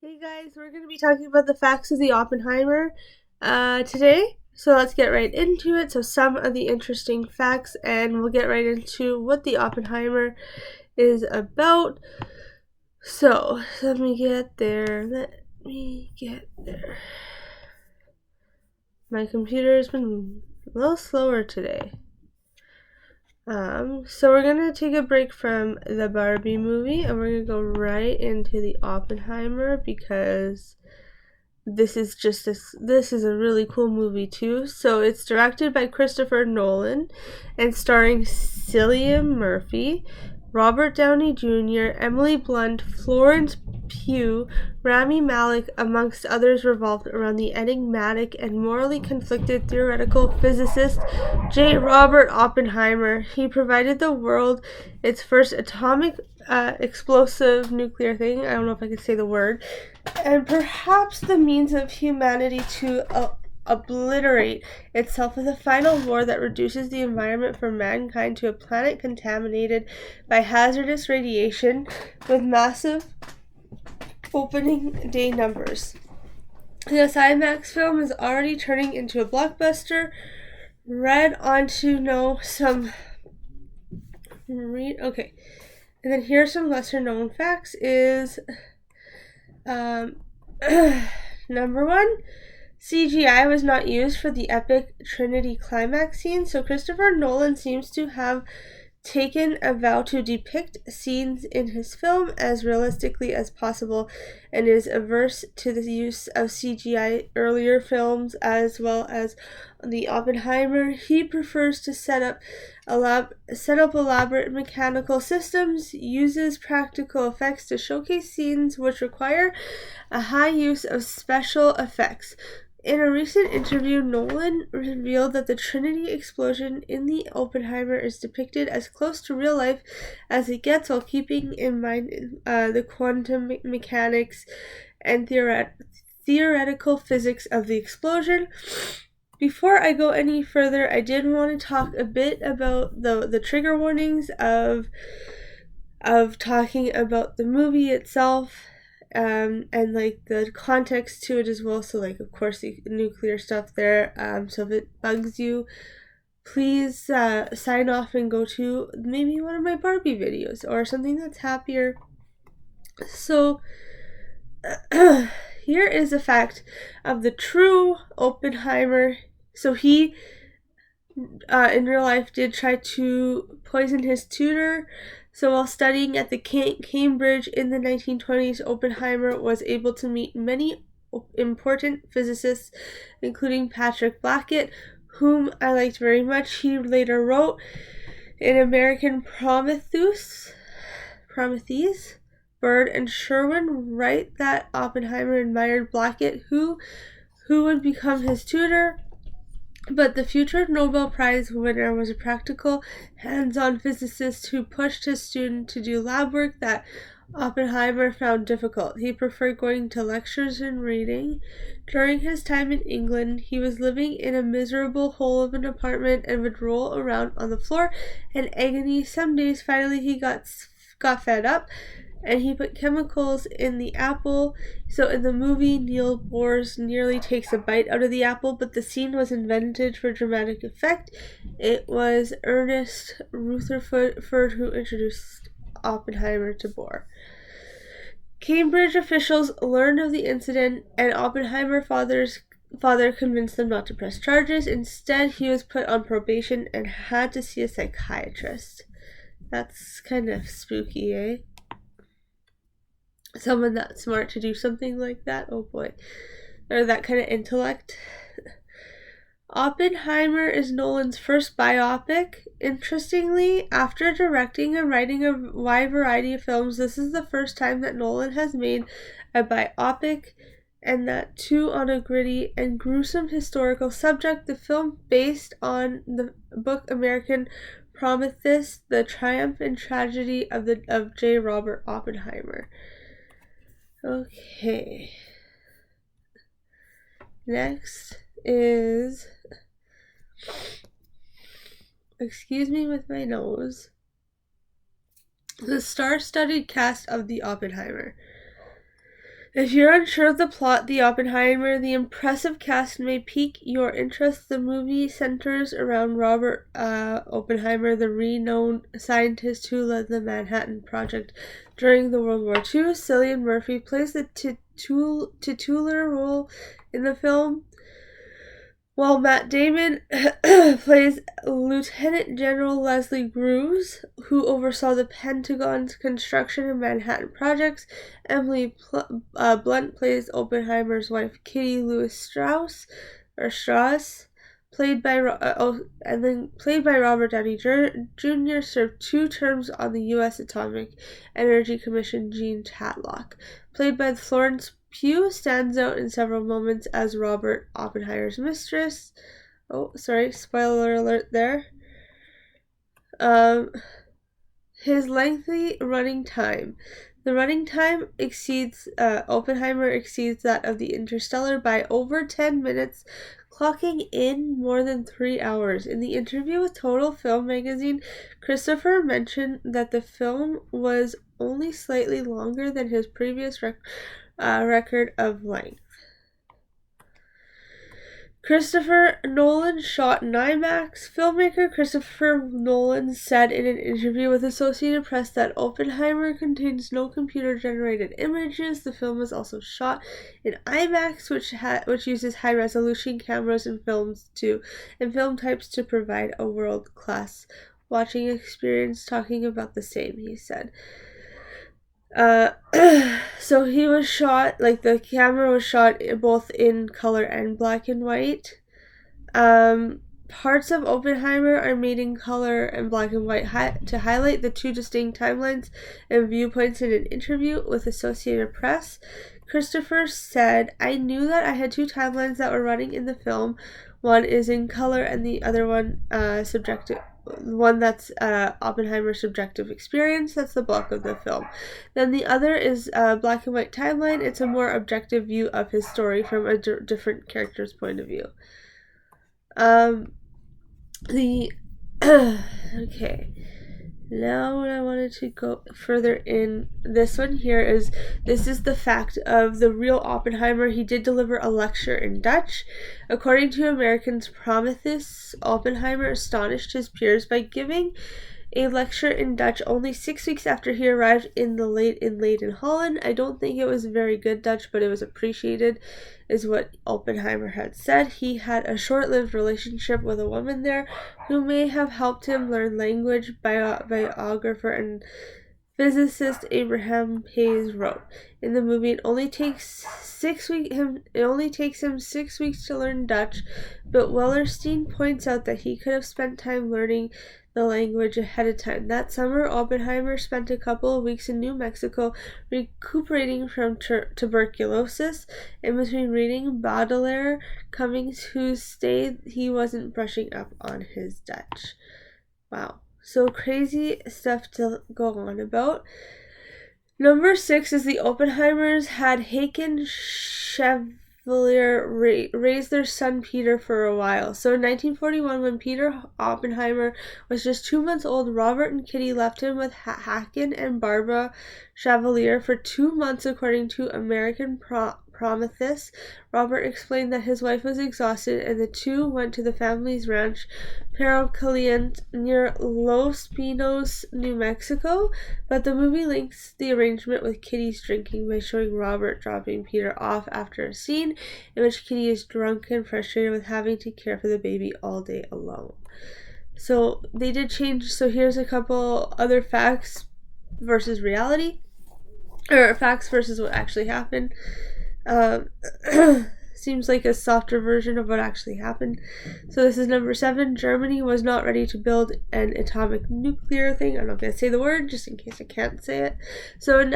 Hey guys, we're going to be talking about the facts of the Oppenheimer today. So let's get right into it. So some of the interesting facts, and we'll get right into what the Oppenheimer is about. So let me get there. My computer has been a little slower today. So we're gonna take a break from the Barbie movie and we're gonna go right into the Oppenheimer because this is a really cool movie too. So it's directed by Christopher Nolan and starring Cillian Murphy, Robert Downey Jr., Emily Blunt, Florence Pugh, Rami Malek, amongst others, revolved around the enigmatic and morally conflicted theoretical physicist J. Robert Oppenheimer. He provided the world its first atomic explosive nuclear thing. I don't know if I can say the word. And perhaps the means of humanity to obliterate itself with a final war that reduces the environment for mankind to a planet contaminated by hazardous radiation with massive opening day numbers. This IMAX film is already turning into a blockbuster. Read on to know some. Okay. And then here are some lesser known facts is number one, CGI was not used for the epic Trinity climax scene, so Christopher Nolan seems to have taken a vow to depict scenes in his film as realistically as possible and is averse to the use of CGI earlier films as well as the Oppenheimer. He prefers to set up elaborate mechanical systems, uses practical effects to showcase scenes which require a high use of special effects. In a recent interview, Nolan revealed that the Trinity explosion in the Oppenheimer is depicted as close to real life as it gets while keeping in mind the quantum mechanics and theoretical physics of the explosion. Before I go any further, I did want to talk a bit about the trigger warnings of talking about the movie itself. And like the context to it as well. So like, of course, the nuclear stuff there. So if it bugs you, please sign off and go to maybe one of my Barbie videos or something that's happier. So here is a fact of the true Oppenheimer. So he in real life did try to poison his tutor. So while studying at the Cambridge in the 1920s, Oppenheimer was able to meet many important physicists, including Patrick Blackett, whom I liked very much. He later wrote in American Prometheus. Bird and Sherwin write that Oppenheimer admired Blackett, who would become his tutor. But the future Nobel Prize winner was a practical, hands-on physicist who pushed his student to do lab work that Oppenheimer found difficult. He preferred going to lectures and reading. During his time in England, he was living in a miserable hole of an apartment and would roll around on the floor in agony. Some days, finally, he got fed up and he put chemicals in the apple. So in the movie, Neil Bohr nearly takes a bite out of the apple, but the scene was invented for dramatic effect. It was Ernest Rutherford who introduced Oppenheimer to Bohr. Cambridge officials learned of the incident, and Oppenheimer's father convinced them not to press charges. Instead, he was put on probation and had to see a psychiatrist. That's kind of spooky, eh? Someone that smart to do something like that, oh boy, or that kind of intellect. Oppenheimer is Nolan's first biopic. Interestingly, after directing and writing a wide variety of films, this is the first time that Nolan has made a biopic, and that too on a gritty and gruesome historical subject. The film, based on the book American Prometheus, The Triumph and Tragedy of J. Robert Oppenheimer. Okay. Next is, excuse me with my nose, the star-studded cast of the Oppenheimer. If you're unsure of the plot, the Oppenheimer, the impressive cast may pique your interest. The movie centers around Robert Oppenheimer, the renowned scientist who led the Manhattan Project during the World War II. Cillian Murphy plays the titular role in the film, while Matt Damon plays Lieutenant General Leslie Groves, who oversaw the Pentagon's construction and Manhattan projects. Emily Blunt plays Oppenheimer's wife, Kitty Louis Strauss, played by Robert Downey Jr., served 2 terms on the U.S. Atomic Energy Commission. Jean Tatlock, played by Florence Pugh, stands out in several moments as Robert Oppenheimer's mistress. Oh, sorry, spoiler alert there. His lengthy running time. The running time exceeds Oppenheimer exceeds that of the Interstellar by over 10 minutes, clocking in more than 3 hours. In the interview with Total Film magazine, Christopher mentioned that the film was only slightly longer than his previous record of length. Christopher Nolan shot in IMAX. Filmmaker Christopher Nolan said in an interview with Associated Press that Oppenheimer contains no computer-generated images. The film was also shot in IMAX, which uses high-resolution cameras and film types to provide a world-class watching experience. Talking about the same, he said. So he was shot, the camera was shot both in color and black and white. Parts of Oppenheimer are made in color and black and white to highlight the 2 distinct timelines and viewpoints. In an interview with Associated Press, Christopher said, "I knew that I had 2 timelines that were running in the film. One is in color and the other one subjective. One that's Oppenheimer's subjective experience, that's the bulk of the film. Then the other is black and white timeline. It's a more objective view of his story from a different character's point of view." Okay. Now what I wanted to go further in this one here is, this is the fact of the real Oppenheimer. He did deliver a lecture in Dutch. According to Americans' Prometheus, Oppenheimer astonished his peers by giving a lecture in Dutch only 6 weeks after he arrived in Leiden, Holland. "I don't think it was very good Dutch, but it was appreciated," is what Oppenheimer had said. He had a short-lived relationship with a woman there who may have helped him learn language. Biographer and physicist Abraham Pais wrote, "In the movie, it only takes him 6 weeks to learn Dutch," but Wellerstein points out that he could have spent time learning the language ahead of time. That summer, Oppenheimer spent a couple of weeks in New Mexico recuperating from tuberculosis. In between reading Baudelaire, Cummings, whose stay he wasn't brushing up on his Dutch. Wow. So crazy stuff to go on about. Number 6 is the Oppenheimers had Haken Chevalier raise their son Peter for a while. So in 1941, when Peter Oppenheimer was just 2 months old, Robert and Kitty left him with Haken and Barbara Chevalier for 2 months, according to American Prometheus. Robert explained that his wife was exhausted, and the 2 went to the family's ranch, Perro Caliente, near Los Pinos, New Mexico. But the movie links the arrangement with Kitty's drinking by showing Robert dropping Peter off after a scene in which Kitty is drunk and frustrated with having to care for the baby all day alone. So they did change. So here's a couple other facts versus reality, or facts versus what actually happened. Seems like a softer version of what actually happened. So this is number 7. Germany was not ready to build an atomic nuclear thing. I'm not going to say the word just in case I can't say it. So in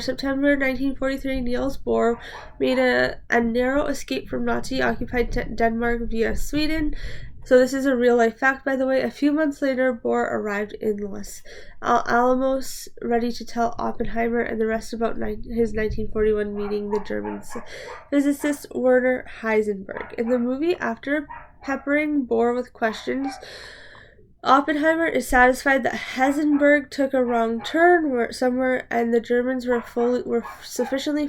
September 1943, Niels Bohr made a narrow escape from Nazi-occupied Denmark via Sweden. So this is a real-life fact, by the way. A few months later, Bohr arrived in Los Alamos, ready to tell Oppenheimer and the rest about his 1941 meeting the German physicist Werner Heisenberg. In the movie, after peppering Bohr with questions, Oppenheimer is satisfied that Heisenberg took a wrong turn somewhere, and the Germans were sufficiently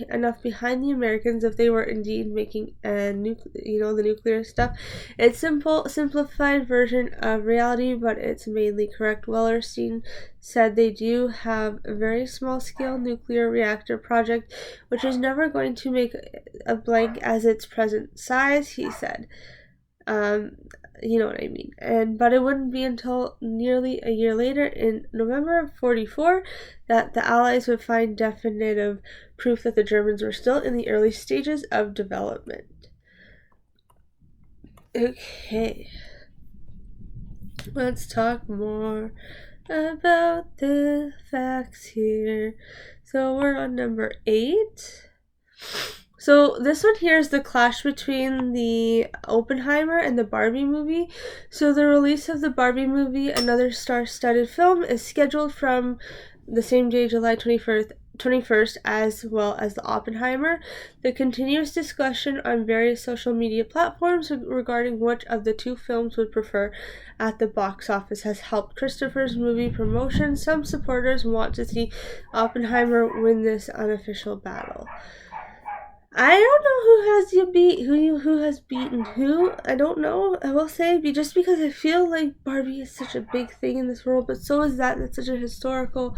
enough behind the Americans if they were indeed making the nuclear stuff. It's simplified version of reality, but it's mainly correct. Wellerstein said they do have a very small scale nuclear reactor project, which is never going to make a blank as its present size, he said. You know what I mean. But it wouldn't be until nearly a year later, in November of 1944, that the Allies would find definitive proof that the Germans were still in the early stages of development. Okay. Let's talk more about the facts here. So we're on number 8. So this one here is the clash between the Oppenheimer and the Barbie movie. So the release of the Barbie movie, another star-studded film, is scheduled from the same day, July 21st, as well as the Oppenheimer. The continuous discussion on various social media platforms regarding which of the two films would prefer at the box office has helped Christopher's movie promotion. Some supporters want to see Oppenheimer win this unofficial battle. I don't know who has beaten who. I don't know. I will say, just because I feel like Barbie is such a big thing in this world, but so is that. That's such a historical.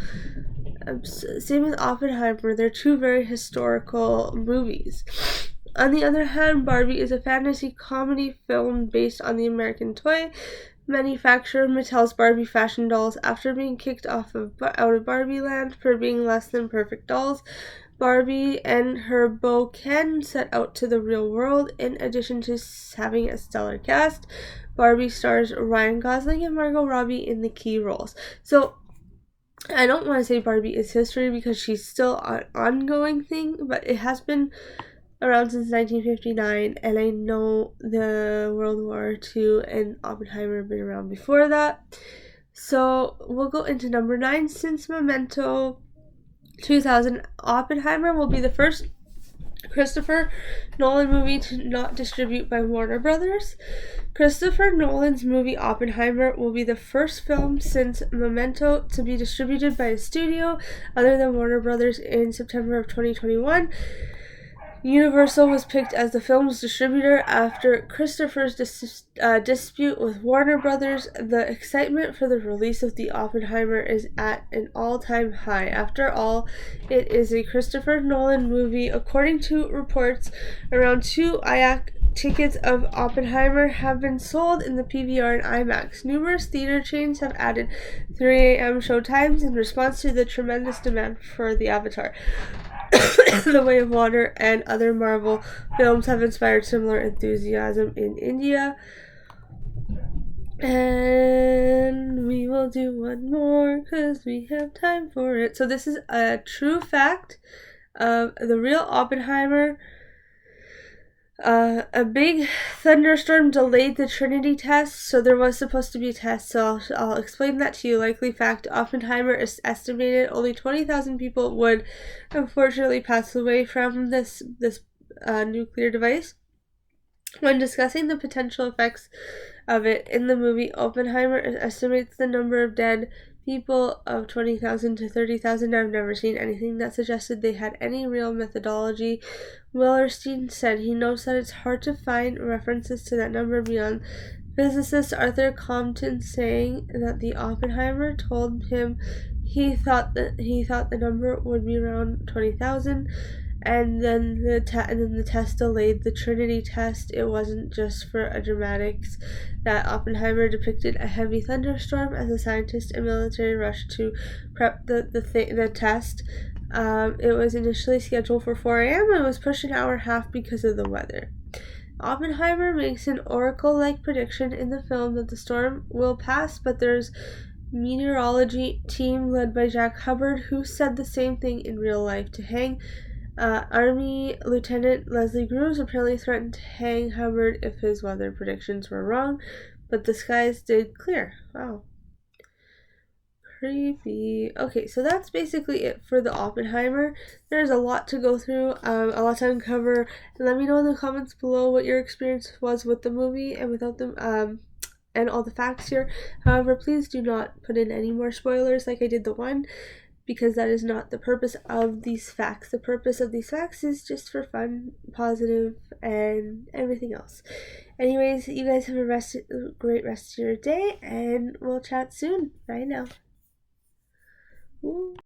Same with Oppenheimer. They're two very historical movies. On the other hand, Barbie is a fantasy comedy film based on the American toy manufacturer Mattel's Barbie fashion dolls. After being kicked out of Barbie Land for being less than perfect dolls, Barbie and her beau Ken set out to the real world. In addition to having a stellar cast, Barbie stars Ryan Gosling and Margot Robbie in the key roles. So I don't want to say Barbie is history because she's still an ongoing thing, but it has been around since 1959, and I know the World War II and Oppenheimer have been around before that. So we'll go into number 9. Since Memento 2000, Oppenheimer will be the first Christopher Nolan movie to not distribute by Warner Brothers. Christopher Nolan's movie Oppenheimer will be the first film since Memento to be distributed by a studio other than Warner Brothers in September of 2021. Universal was picked as the film's distributor after Christopher's dispute with Warner Brothers. The excitement for the release of the Oppenheimer is at an all-time high. After all, it is a Christopher Nolan movie. According to reports, around 2 IAC tickets of Oppenheimer have been sold in the PVR and IMAX. Numerous theater chains have added 3 a.m. showtimes in response to the tremendous demand for the Avatar. The Way of Water and other Marvel films have inspired similar enthusiasm in India. And we will do one more because we have time for it. So this is a true fact of the real Oppenheimer. A big thunderstorm delayed the Trinity test, so there was supposed to be a test, so I'll explain that to you. Likely fact, Oppenheimer is estimated only 20,000 people would unfortunately pass away from this nuclear device. When discussing the potential effects of it in the movie, Oppenheimer estimates the number of dead people of 20,000 to 30,000. I've never seen anything that suggested they had any real methodology. Wellerstein said he knows that it's hard to find references to that number beyond physicist Arthur Compton saying that the Oppenheimer told him he thought the number would be around 20,000. And then the test delayed the Trinity test. It wasn't just for a dramatics that Oppenheimer depicted a heavy thunderstorm as a scientist and military rushed to prep the test. It was initially scheduled for 4 a.m. and was pushed an hour and a half because of the weather. Oppenheimer makes an oracle-like prediction in the film that the storm will pass, but there's meteorology team led by Jack Hubbard who said the same thing in real life. To hang Army Lieutenant Leslie Groves apparently threatened to hang Hubbard if his weather predictions were wrong, but the skies did clear. Wow. Creepy. Okay, so that's basically it for the Oppenheimer. There's a lot to go through, a lot to uncover. Let me know in the comments below what your experience was with the movie and without them, and all the facts here. However, please do not put in any more spoilers like I did the one, because that is not the purpose of these facts. The purpose of these facts is just for fun, positive, and everything else. Anyways, you guys have a great rest of your day, and we'll chat soon. Bye now. Ooh.